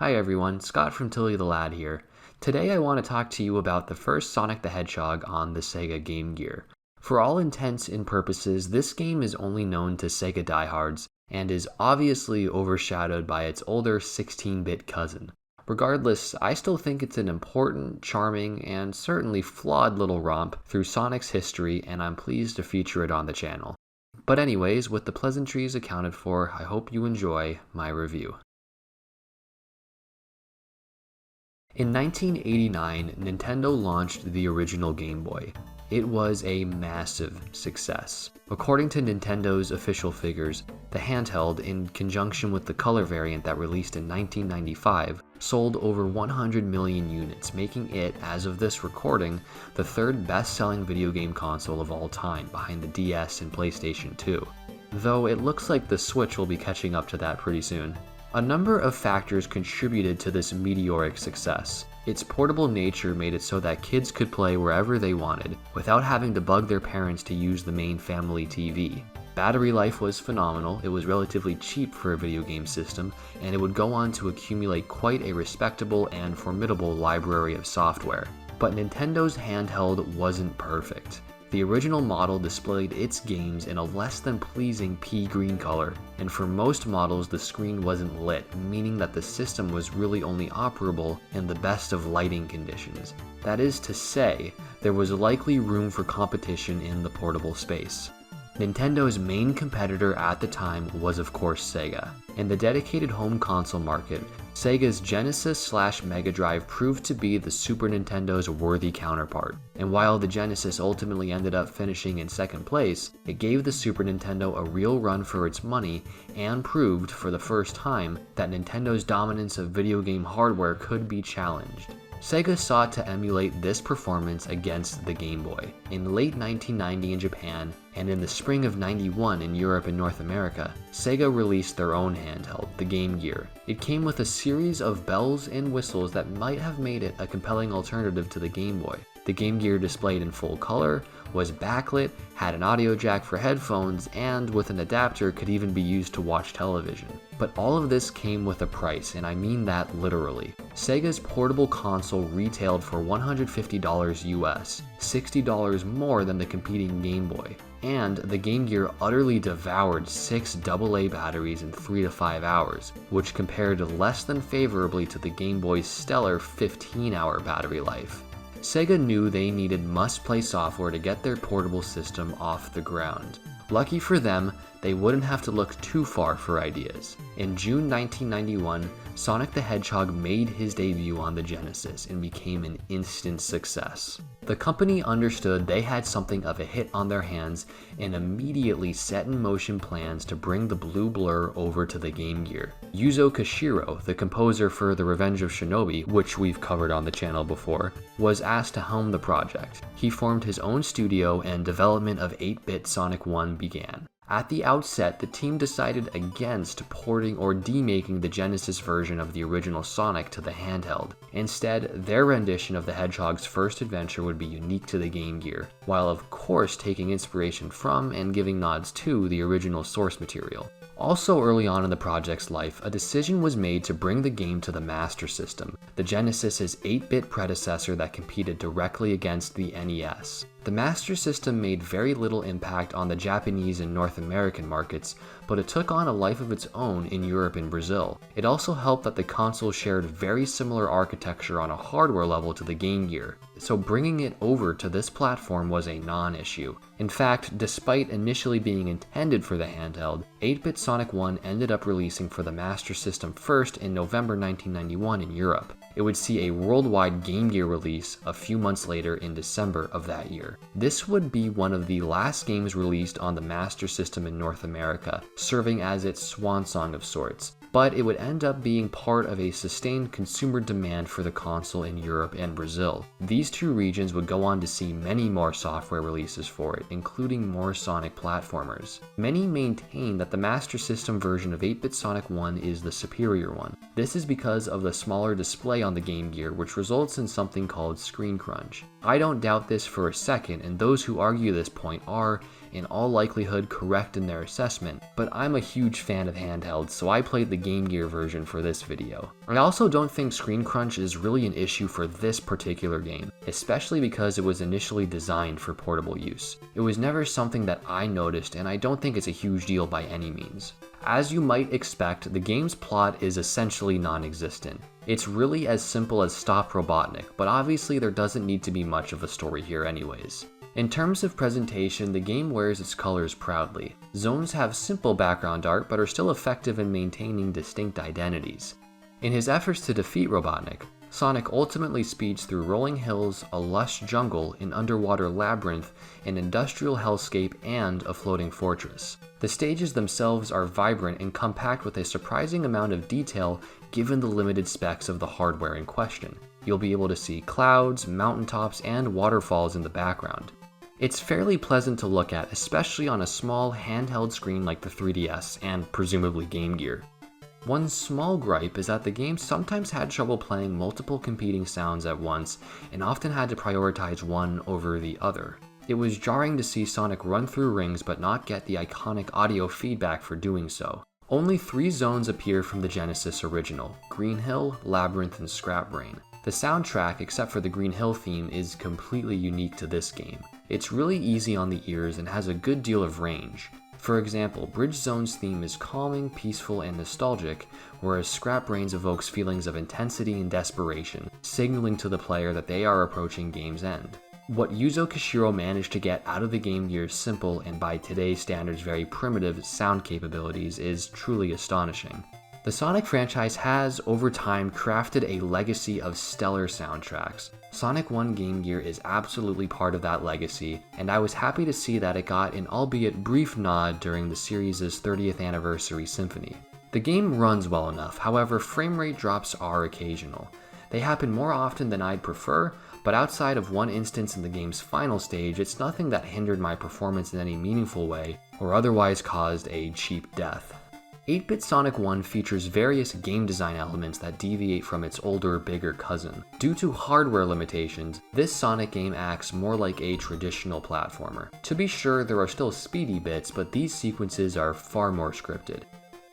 Hi everyone, Scott from Tilly the Lad here. Today I want to talk to you about the first Sonic the Hedgehog on the SEGA Game Gear. For all intents and purposes, this game is only known to SEGA diehards and is obviously overshadowed by its older 16-bit cousin. Regardless, I still think it's an important, charming, and certainly flawed little romp through Sonic's history, and I'm pleased to feature it on the channel. But anyways, with the pleasantries accounted for, I hope you enjoy my review. In 1989, Nintendo launched the original Game Boy. It was a massive success. According to Nintendo's official figures, the handheld, in conjunction with the color variant that released in 1995, sold over 100 million units, making it, as of this recording, the third best-selling video game console of all time, behind the DS and PlayStation 2. Though it looks like the Switch will be catching up to that pretty soon. A number of factors contributed to this meteoric success. Its portable nature made it so that kids could play wherever they wanted, without having to bug their parents to use the main family TV. Battery life was phenomenal, it was relatively cheap for a video game system, and it would go on to accumulate quite a respectable and formidable library of software. But Nintendo's handheld wasn't perfect. The original model displayed its games in a less than pleasing pea green color, and for most models the screen wasn't lit, meaning that the system was really only operable in the best of lighting conditions. That is to say, there was likely room for competition in the portable space. Nintendo's main competitor at the time was of course Sega. In the dedicated home console market, Sega's Genesis/Mega Drive proved to be the Super Nintendo's worthy counterpart, and while the Genesis ultimately ended up finishing in second place, it gave the Super Nintendo a real run for its money and proved, for the first time, that Nintendo's dominance of video game hardware could be challenged. Sega sought to emulate this performance against the Game Boy. In late 1990 in Japan, and in the spring of '91 in Europe and North America, Sega released their own handheld, the Game Gear. It came with a series of bells and whistles that might have made it a compelling alternative to the Game Boy. The Game Gear displayed in full color, was backlit, had an audio jack for headphones, and with an adapter could even be used to watch television. But all of this came with a price, and I mean that literally. Sega's portable console retailed for $150 US, $60 more than the competing Game Boy. And the Game Gear utterly devoured 6 AA batteries in 3 to 5 hours, which compared less than favorably to the Game Boy's stellar 15-hour battery life. Sega knew they needed must-play software to get their portable system off the ground. Lucky for them, they wouldn't have to look too far for ideas. In June 1991, Sonic the Hedgehog made his debut on the Genesis and became an instant success. The company understood they had something of a hit on their hands and immediately set in motion plans to bring the blue blur over to the Game Gear. Yuzo Koshiro, the composer for The Revenge of Shinobi, which we've covered on the channel before, was asked to helm the project. He formed his own studio and development of 8-bit Sonic 1 began. At the outset, the team decided against porting or demaking the Genesis version of the original Sonic to the handheld. Instead, their rendition of the Hedgehog's first adventure would be unique to the Game Gear, while of course taking inspiration from and giving nods to the original source material. Also early on in the project's life, a decision was made to bring the game to the Master System, the Genesis's 8-bit predecessor that competed directly against the NES. The Master System made very little impact on the Japanese and North American markets, but it took on a life of its own in Europe and Brazil. It also helped that the console shared very similar architecture on a hardware level to the Game Gear, so bringing it over to this platform was a non-issue. In fact, despite initially being intended for the handheld, 8-bit Sonic 1 ended up releasing for the Master System first in November 1991 in Europe. It would see a worldwide Game Gear release a few months later in December of that year. This would be one of the last games released on the Master System in North America, serving as its swan song of sorts. But it would end up being part of a sustained consumer demand for the console in Europe and Brazil. These two regions would go on to see many more software releases for it, including more Sonic platformers. Many maintain that the Master System version of 8-bit Sonic 1 is the superior one. This is because of the smaller display on the Game Gear, which results in something called screen crunch. I don't doubt this for a second, and those who argue this point are, in all likelihood, correct in their assessment, but I'm a huge fan of handhelds, so I played the Game Gear version for this video. I also don't think screen crunch is really an issue for this particular game, especially because it was initially designed for portable use. It was never something that I noticed, and I don't think it's a huge deal by any means. As you might expect, the game's plot is essentially non-existent. It's really as simple as Stop Robotnik, but obviously there doesn't need to be much of a story here anyways. In terms of presentation, the game wears its colors proudly. Zones have simple background art, but are still effective in maintaining distinct identities. In his efforts to defeat Robotnik, Sonic ultimately speeds through rolling hills, a lush jungle, an underwater labyrinth, an industrial hellscape, and a floating fortress. The stages themselves are vibrant and compact with a surprising amount of detail given the limited specs of the hardware in question. You'll be able to see clouds, mountaintops, and waterfalls in the background. It's fairly pleasant to look at, especially on a small handheld screen like the 3DS and presumably Game Gear. One small gripe is that the game sometimes had trouble playing multiple competing sounds at once and often had to prioritize one over the other. It was jarring to see Sonic run through rings but not get the iconic audio feedback for doing so. Only 3 zones appear from the Genesis original: Green Hill, Labyrinth, and Scrap Brain. The soundtrack, except for the Green Hill theme, is completely unique to this game. It's really easy on the ears and has a good deal of range. For example, Bridge Zone's theme is calming, peaceful, and nostalgic, whereas Scrap Brains evokes feelings of intensity and desperation, signaling to the player that they are approaching game's end. What Yuzo Koshiro managed to get out of the Game Gear's simple and by today's standards very primitive sound capabilities is truly astonishing. The Sonic franchise has, over time, crafted a legacy of stellar soundtracks. Sonic 1 Game Gear is absolutely part of that legacy, and I was happy to see that it got an albeit brief nod during the series' 30th anniversary symphony. The game runs well enough, however, frame rate drops are occasional. They happen more often than I'd prefer, but outside of one instance in the game's final stage, it's nothing that hindered my performance in any meaningful way or otherwise caused a cheap death. 8-bit Sonic 1 features various game design elements that deviate from its older, bigger cousin. Due to hardware limitations, this Sonic game acts more like a traditional platformer. To be sure, there are still speedy bits, but these sequences are far more scripted.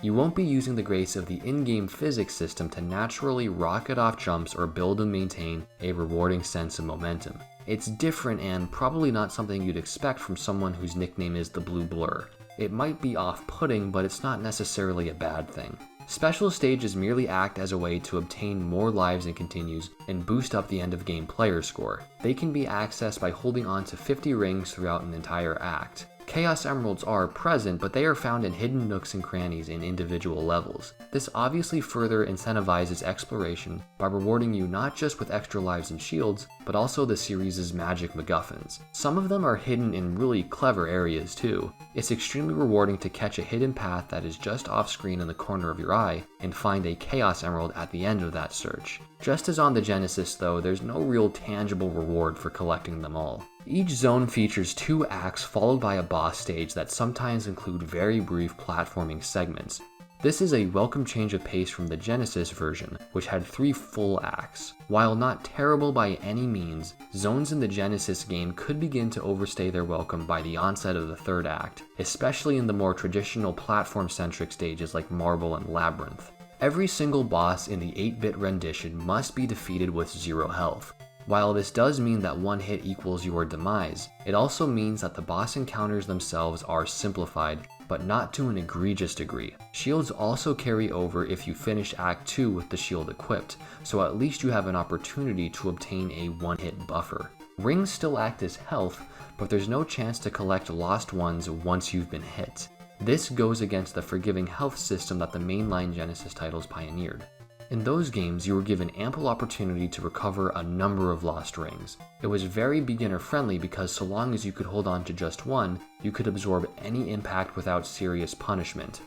You won't be using the grace of the in-game physics system to naturally rocket off jumps or build and maintain a rewarding sense of momentum. It's different and probably not something you'd expect from someone whose nickname is the Blue Blur. It might be off-putting, but it's not necessarily a bad thing. Special stages merely act as a way to obtain more lives and continues and boost up the end-of-game player score. They can be accessed by holding on to 50 rings throughout an entire act. Chaos Emeralds are present, but they are found in hidden nooks and crannies in individual levels. This obviously further incentivizes exploration by rewarding you not just with extra lives and shields, but also the series' magic MacGuffins. Some of them are hidden in really clever areas too. It's extremely rewarding to catch a hidden path that is just off screen in the corner of your eye and find a Chaos Emerald at the end of that search. Just as on the Genesis though, there's no real tangible reward for collecting them all. Each zone features 2 acts followed by a boss stage that sometimes include very brief platforming segments. This is a welcome change of pace from the Genesis version, which had 3 full acts. While not terrible by any means, zones in the Genesis game could begin to overstay their welcome by the onset of the 3rd act, especially in the more traditional platform-centric stages like Marble and Labyrinth. Every single boss in the 8-bit rendition must be defeated with 0 health. While this does mean that one hit equals your demise, it also means that the boss encounters themselves are simplified, but not to an egregious degree. Shields also carry over if you finish Act 2 with the shield equipped, so at least you have an opportunity to obtain a one-hit buffer. Rings still act as health, but there's no chance to collect lost ones once you've been hit. This goes against the forgiving health system that the mainline Genesis titles pioneered. In those games, you were given ample opportunity to recover a number of lost rings. It was very beginner friendly because so long as you could hold on to just one, you could absorb any impact without serious punishment.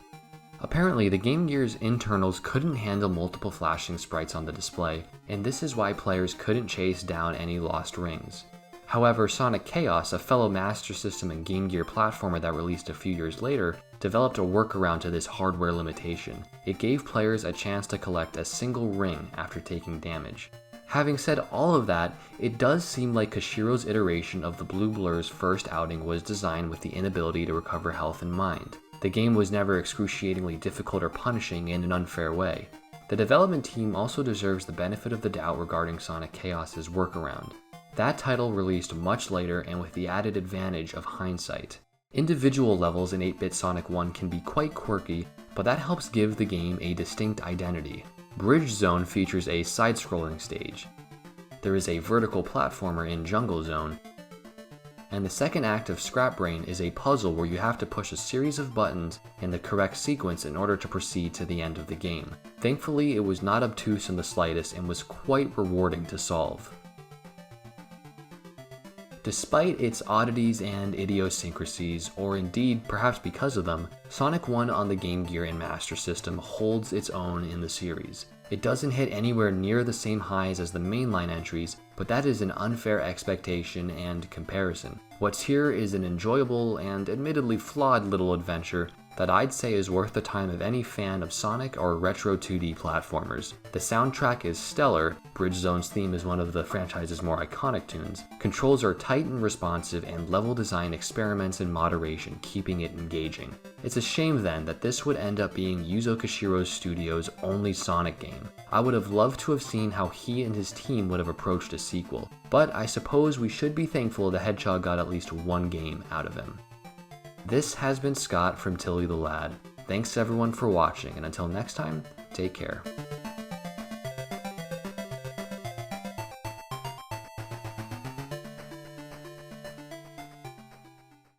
Apparently, the Game Gear's internals couldn't handle multiple flashing sprites on the display, and this is why players couldn't chase down any lost rings. However, Sonic Chaos, a fellow Master System and Game Gear platformer that released a few years later, developed a workaround to this hardware limitation. It gave players a chance to collect a single ring after taking damage. Having said all of that, it does seem like Koshiro's iteration of the Blue Blur's first outing was designed with the inability to recover health in mind. The game was never excruciatingly difficult or punishing in an unfair way. The development team also deserves the benefit of the doubt regarding Sonic Chaos's workaround. That title released much later and with the added advantage of hindsight. Individual levels in 8-bit Sonic 1 can be quite quirky, but that helps give the game a distinct identity. Bridge Zone features a side-scrolling stage. There is a vertical platformer in Jungle Zone, and the second act of Scrap Brain is a puzzle where you have to push a series of buttons in the correct sequence in order to proceed to the end of the game. Thankfully, it was not obtuse in the slightest and was quite rewarding to solve. Despite its oddities and idiosyncrasies, or indeed perhaps because of them, Sonic 1 on the Game Gear and Master System holds its own in the series. It doesn't hit anywhere near the same highs as the mainline entries, but that is an unfair expectation and comparison. What's here is an enjoyable and admittedly flawed little adventure that I'd say is worth the time of any fan of Sonic or retro 2D platformers. The soundtrack is stellar, Bridge Zone's theme is one of the franchise's more iconic tunes, controls are tight and responsive, and level design experiments in moderation, keeping it engaging. It's a shame then that this would end up being Yuzo Koshiro's studio's only Sonic game. I would have loved to have seen how he and his team would have approached a sequel, but I suppose we should be thankful the Hedgehog got at least one game out of him. This has been Scott from Tilly the Lad. Thanks everyone for watching, and until next time, take care.